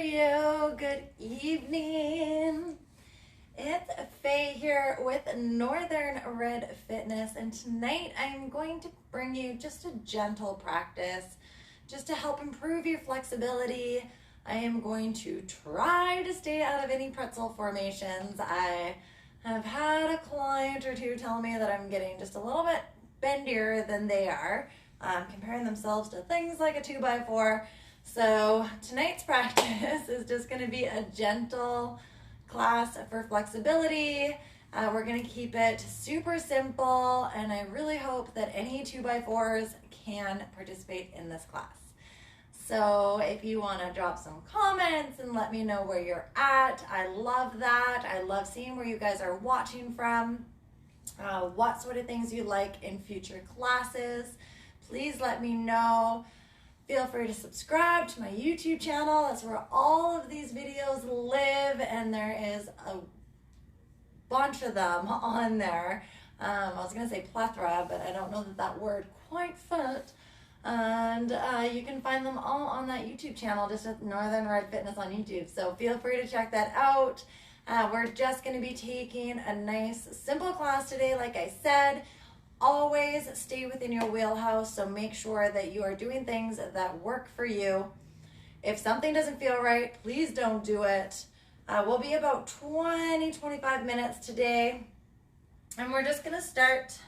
you? Good evening. It's Faye here with Northern Red Fitness, and tonight I'm going to bring you just a gentle practice just to help improve your flexibility. I am going to try to stay out of any pretzel formations. I have had a client or two tell me that I'm getting just a little bit bendier than they are, comparing themselves to things like a 2x4. So tonight's practice is just going to be a gentle class for flexibility. We're going to keep it super simple, and I really hope that any 2x4s can participate in this class. So if you want to drop some comments and let me know where you're at, I love that. I love seeing where you guys are watching from, what sort of things you like in future classes. Please let me know. Feel free to subscribe to my YouTube channel. That's where all of these videos live, and there is a bunch of them on there. I was going to say plethora, but I don't know that word quite fit. And you can find them all on that YouTube channel, just at Northern Red Fitness on YouTube. So feel free to check that out. We're just going to be taking a nice, simple class today, like I said. Always stay within your wheelhouse, so make sure that you are doing things that work for you. If something doesn't feel right, please don't do it. We'll be about 20-25 minutes today, and we're just going to start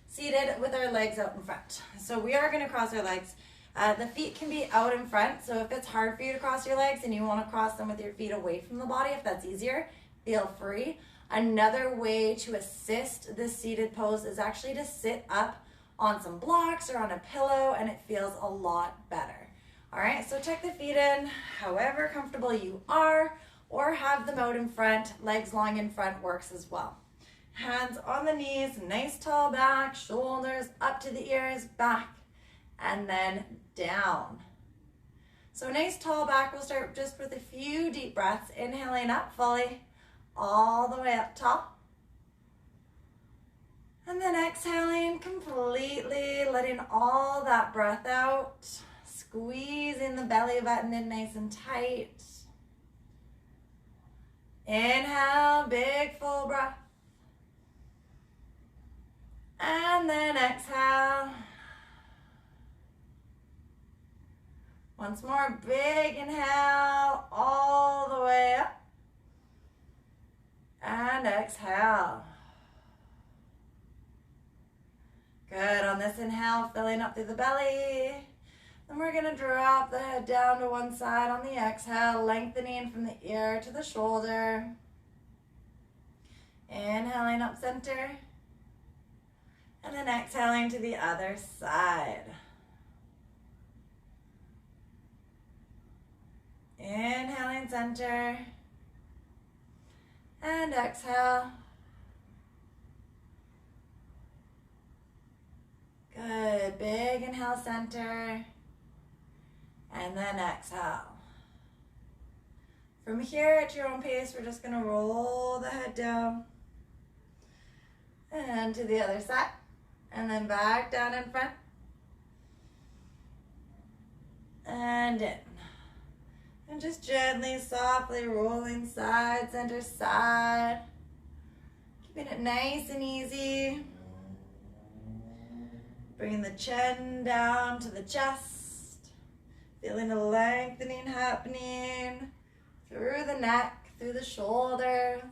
seated with our legs out in front. So we are going to cross our legs. The feet can be out in front, so if it's hard for you to cross your legs and you want to cross them with your feet away from the body, if that's easier, feel free. Another way to assist this seated pose is actually to sit up on some blocks or on a pillow, and it feels a lot better. All right, so tuck the feet in however comfortable you are, or have them out in front. Legs long in front works as well. Hands on the knees, nice tall back, shoulders up to the ears, back, and then down. So nice tall back. We'll start just with a few deep breaths, inhaling up fully, all the way up top. And then exhaling completely, letting all that breath out, squeezing the belly button in nice and tight. Inhale, big full breath. And then exhale. Once more, big inhale, all the way up. And exhale. Good. On this inhale, filling up through the belly. Then we're going to drop the head down to one side on the exhale, lengthening from the ear to the shoulder. Inhaling up center. And then exhaling to the other side. Inhaling center. And exhale. Good. Big inhale, center. And then exhale. From here at your own pace, we're just going to roll the head down. And to the other side. And then back down in front. And in. And just gently, softly rolling side, center, side. Keeping it nice and easy. Bringing the chin down to the chest. Feeling a lengthening happening through the neck, through the shoulders.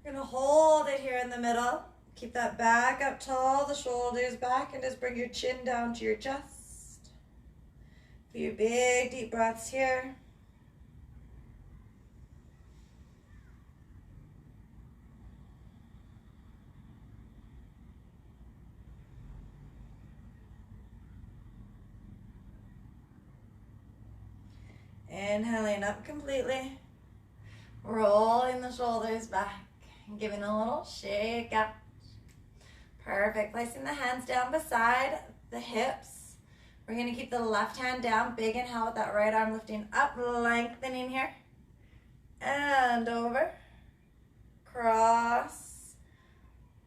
We're going to hold it here in the middle. Keep that back up tall, the shoulders back, and just bring your chin down to your chest. A few big deep breaths here. Inhaling up completely. Rolling the shoulders back. Giving a little shake up. Perfect. Placing the hands down beside the hips. We're going to keep the left hand down. Big inhale with that right arm lifting up, lengthening here. And over. Cross.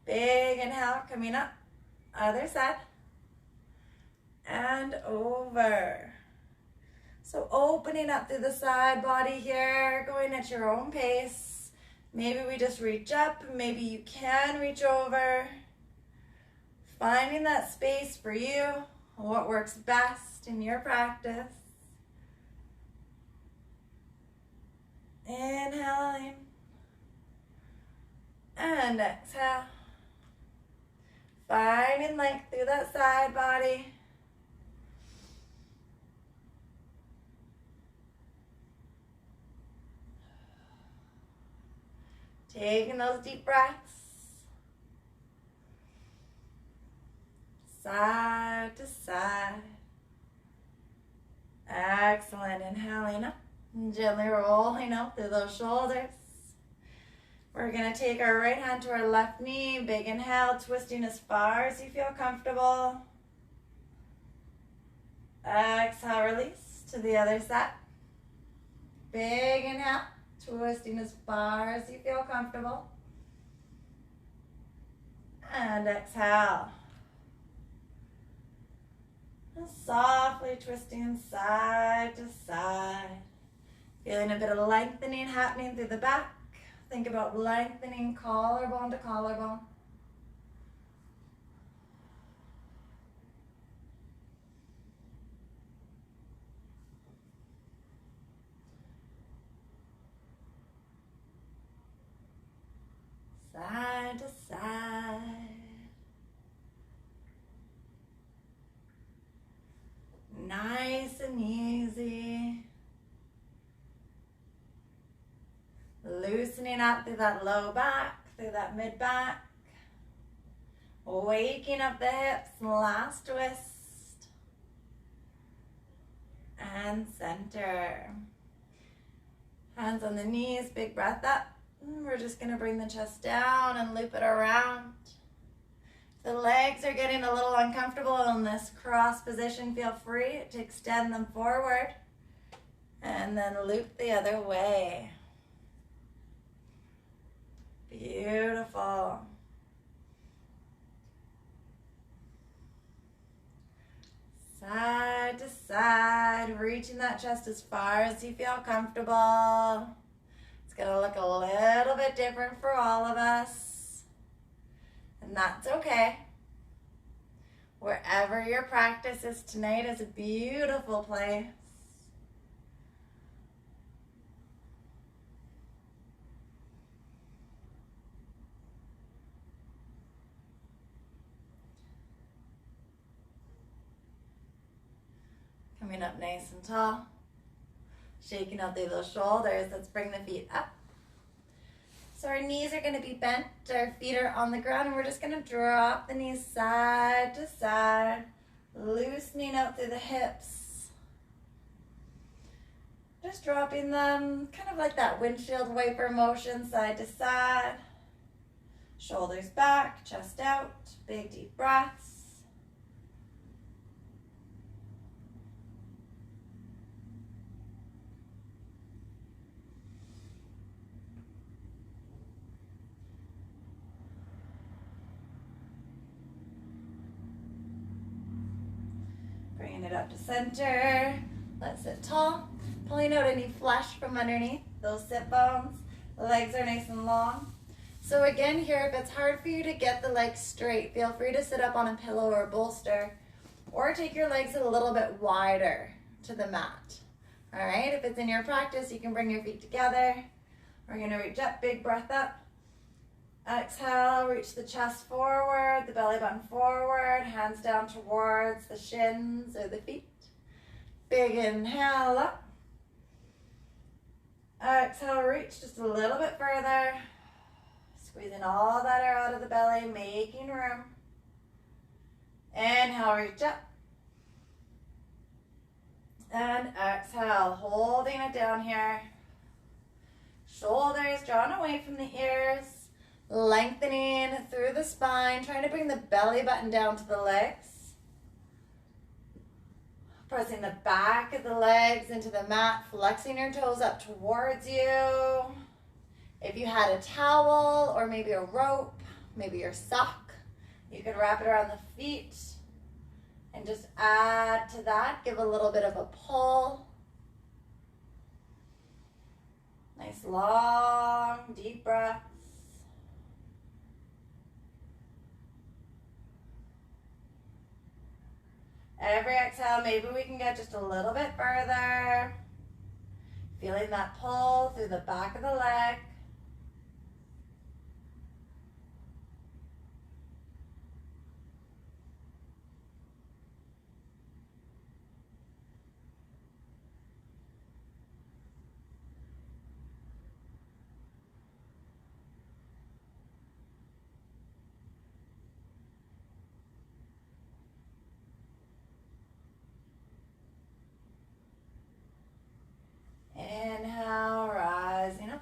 Big inhale coming up. Other side. and over. So opening up through the side body here, going at your own pace. Maybe we just reach up, maybe you can reach over. Finding that space for you, what works best in your practice. Inhaling and exhale. Finding length through that side body. Taking those deep breaths. Side to side. Excellent. Inhaling up. Gently rolling up through those shoulders. We're going to take our right hand to our left knee. Big inhale, twisting as far as you feel comfortable. Exhale, release to the other side. Big inhale, twisting as far as you feel comfortable. And exhale. And softly twisting side to side. Feeling a bit of lengthening happening through the back. Think about lengthening collarbone to collarbone. Side to side. Nice and easy. Loosening up through that low back, through that mid back. Waking up the hips, last twist. And center. Hands on the knees, big breath up. We're just going to bring the chest down and loop it around. If the legs are getting a little uncomfortable in this cross position, feel free to extend them forward and then loop the other way. Beautiful. Side to side, reaching that chest as far as you feel comfortable. It's going to look a little bit different for all of us, and that's okay. Wherever your practice is tonight is a beautiful place. Coming up nice and tall. Shaking out through those shoulders. Let's bring the feet up. So our knees are going to be bent. Our feet are on the ground. And we're just going to drop the knees side to side. Loosening out through the hips. Just dropping them kind of like that windshield wiper motion side to side. Shoulders back, chest out. Big deep breaths. Bringing it up to center. Let's sit tall. Pulling out any flesh from underneath those sit bones. The legs are nice and long. So again here, if it's hard for you to get the legs straight, feel free to sit up on a pillow or a bolster, or take your legs a little bit wider to the mat. All right, if it's in your practice, you can bring your feet together. We're gonna reach up, big breath up. Exhale, reach the chest forward, the belly button forward, hands down towards the shins or the feet. Big inhale up. Exhale, reach just a little bit further. Squeezing all that air out of the belly, making room. Inhale, reach up. And exhale, holding it down here. Shoulders drawn away from the ears. Lengthening through the spine, trying to bring the belly button down to the legs. Pressing the back of the legs into the mat, flexing your toes up towards you. If you had a towel or maybe a rope, maybe your sock, you could wrap it around the feet And just add to that, give a little bit of a pull. Nice long, deep breaths. Every exhale, maybe we can get just a little bit further. Feeling that pull through the back of the leg. Inhale, rising up,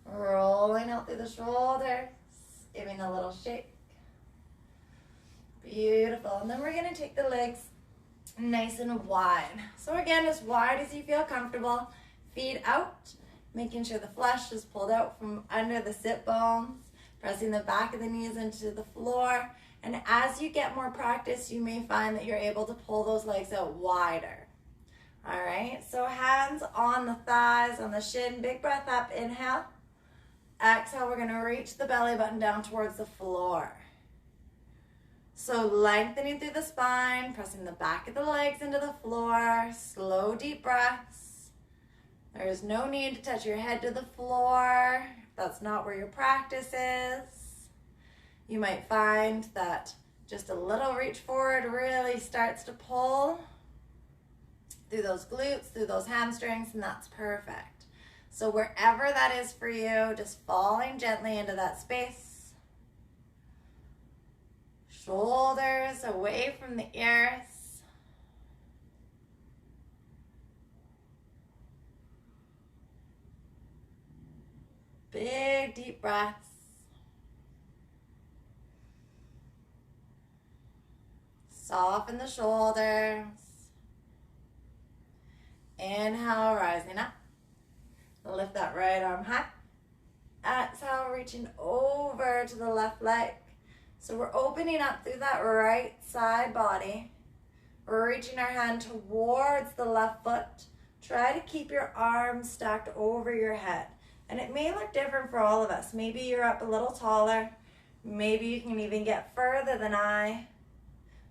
rolling out through the shoulders, giving a little shake. Beautiful. And then we're going to take the legs nice and wide. So again, as wide as you feel comfortable, feet out, making sure the flesh is pulled out from under the sit bones, pressing the back of the knees into the floor. And as you get more practice, you may find that you're able to pull those legs out wider. All right, so hands on the thighs, on the shin, big breath up, inhale. Exhale, we're gonna reach the belly button down towards the floor. So lengthening through the spine, pressing the back of the legs into the floor, slow, deep breaths. There is no need to touch your head to the floor if that's not where your practice is. You might find that just a little reach forward really starts to pull through those glutes, through those hamstrings, and that's perfect. So wherever that is for you, just falling gently into that space. Shoulders away from the ears. Big deep breaths. Soften the shoulders. Inhale, rising up. Lift that right arm high. Exhale, reaching over to the left leg. So we're opening up through that right side body. We're reaching our hand towards the left foot. Try to keep your arms stacked over your head. And it may look different for all of us. Maybe you're up a little taller. Maybe you can even get further than I.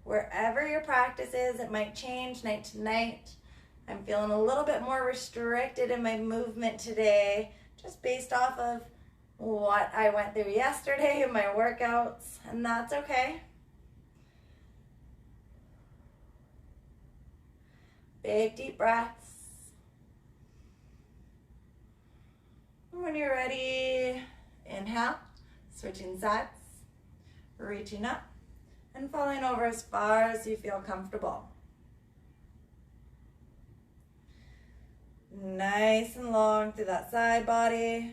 Wherever your practice is, it might change night to night. I'm feeling a little bit more restricted in my movement today, just based off of what I went through yesterday in my workouts, and that's okay. Big deep breaths. When you're ready, inhale, switching sides, reaching up, and falling over as far as you feel comfortable. Nice and long through that side body.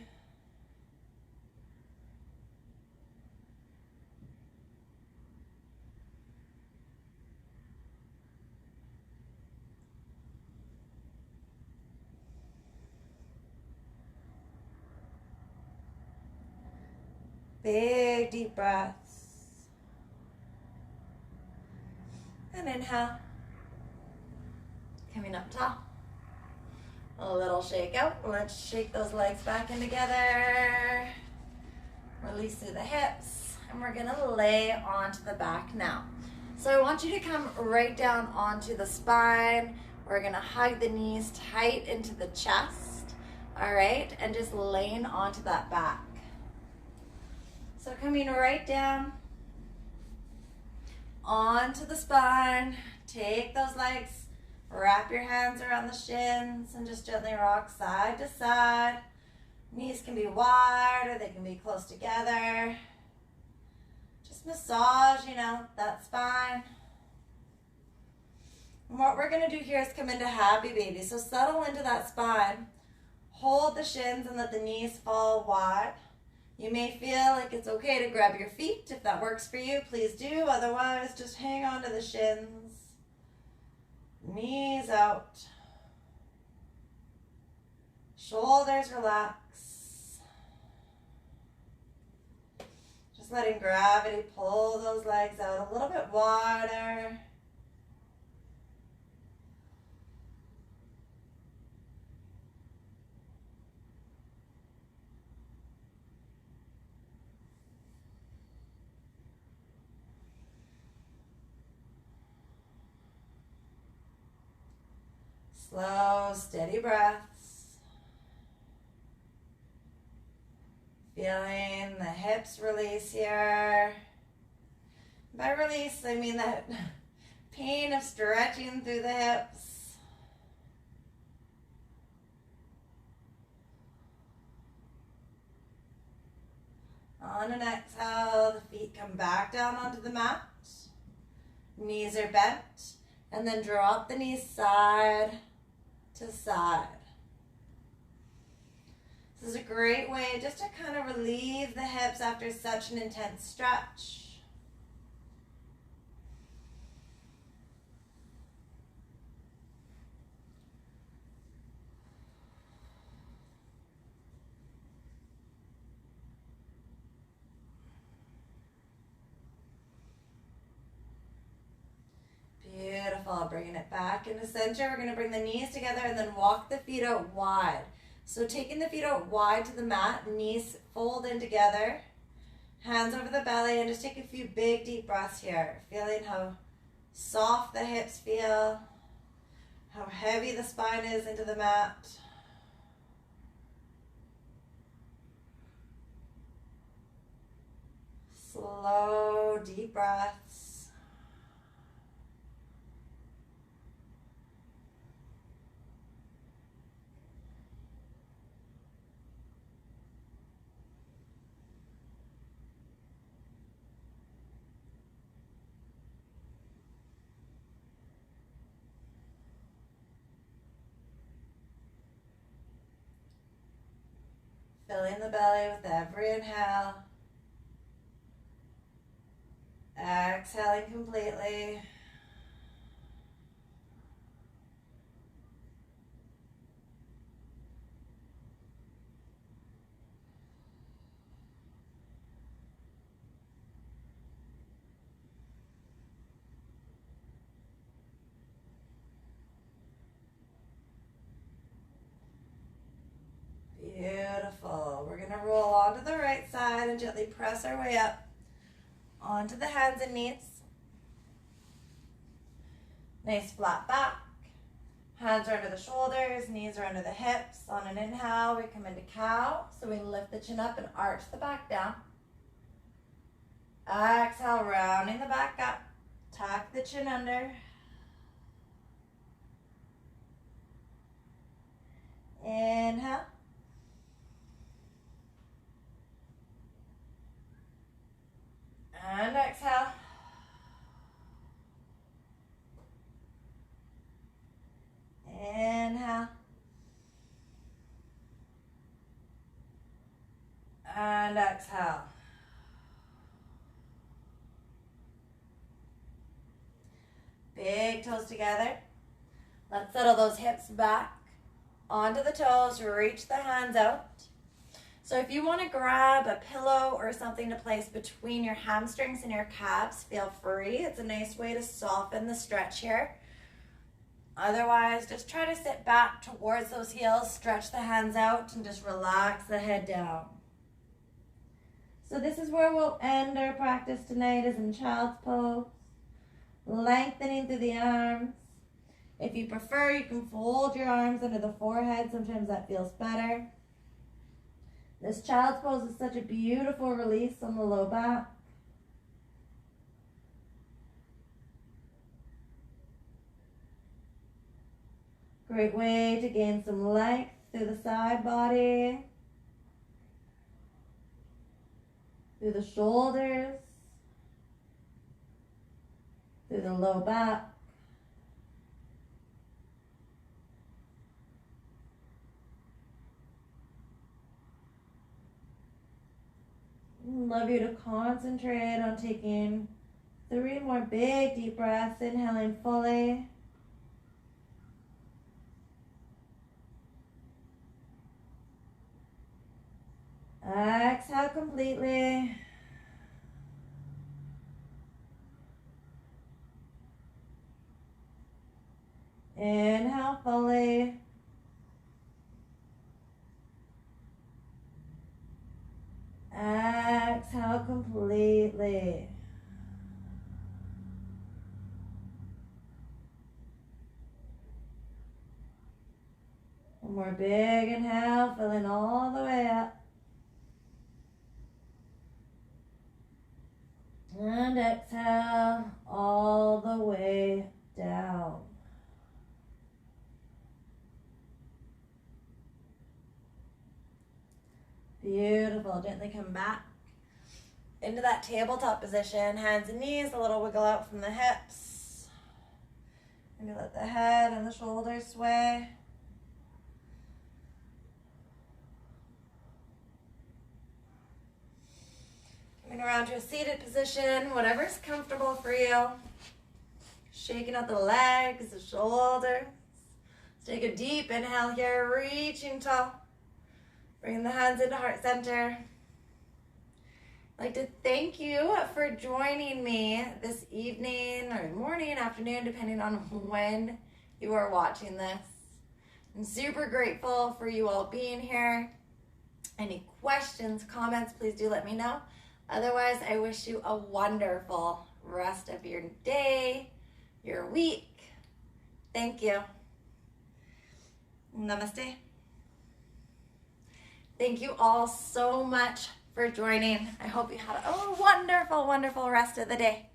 Big deep breaths. And inhale. Coming up tall. A little shake out. Let's shake those legs back in together. Release through the hips. And we're gonna lay onto the back now. So I want you to come right down onto the spine. We're gonna hug the knees tight into the chest. All right, and just laying onto that back. So coming right down onto the spine. Take those legs, wrap your hands around the shins, and just gently rock side to side. Knees can be wide or they can be close together. Just massage, that spine. And what we're gonna do here is come into happy baby. So settle into that spine. Hold the shins and let the knees fall wide. You may feel like it's okay to grab your feet. If that works for you, please do. Otherwise, just hang on to the shins. Knees out. Shoulders relax. Just letting gravity pull those legs out a little bit wider. Slow, steady breaths. Feeling the hips release here. By release, I mean that pain of stretching through the hips. On an exhale, the feet come back down onto the mat. Knees are bent. And then drop the knees side to side. This is a great way just to kind of relieve the hips after such an intense stretch. Beautiful. Bringing it back into center. We're going to bring the knees together and then walk the feet out wide. So taking the feet out wide to the mat, knees fold in together, hands over the belly, and just take a few big deep breaths here. Feeling how soft the hips feel, how heavy the spine is into the mat. Slow, deep breaths. Filling the belly with every inhale. Exhaling completely. Beautiful. We're going to roll onto the right side and gently press our way up onto the hands and knees. Nice flat back. Hands are under the shoulders, knees are under the hips. On an inhale, we come into cow. So we lift the chin up and arch the back down. Exhale, rounding the back up. Tuck the chin under. Inhale. And exhale. Inhale. And exhale. Big toes together. Let's settle those hips back onto the toes. Reach the hands out. So if you want to grab a pillow or something to place between your hamstrings and your calves, feel free. It's a nice way to soften the stretch here. Otherwise, just try to sit back towards those heels, stretch the hands out, and just relax the head down. So this is where we'll end our practice tonight, is in child's pose. Lengthening through the arms. If you prefer, you can fold your arms under the forehead. Sometimes that feels better. This child's pose is such a beautiful release on the low back. Great way to gain some length through the side body, through the shoulders, through the low back. I'd love you to concentrate on taking 3 more big deep breaths, inhaling fully. Exhale completely. Inhale fully. Exhale completely. One more big inhale, filling all the way up. And exhale all the way down. Beautiful. Gently come back into that tabletop position. Hands and knees, a little wiggle out from the hips. Maybe let the head and the shoulders sway. Coming around to a seated position, whatever's comfortable for you. Shaking out the legs, the shoulders. Let's take a deep inhale here, reaching tall. Bring the hands into heart center. I'd like to thank you for joining me this evening or morning, afternoon, depending on when you are watching this. I'm super grateful for you all being here. Any questions, comments, please do let me know. Otherwise, I wish you a wonderful rest of your day, your week. Thank you. Namaste. Thank you all so much for joining. I hope you had a wonderful, wonderful rest of the day.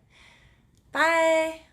Bye.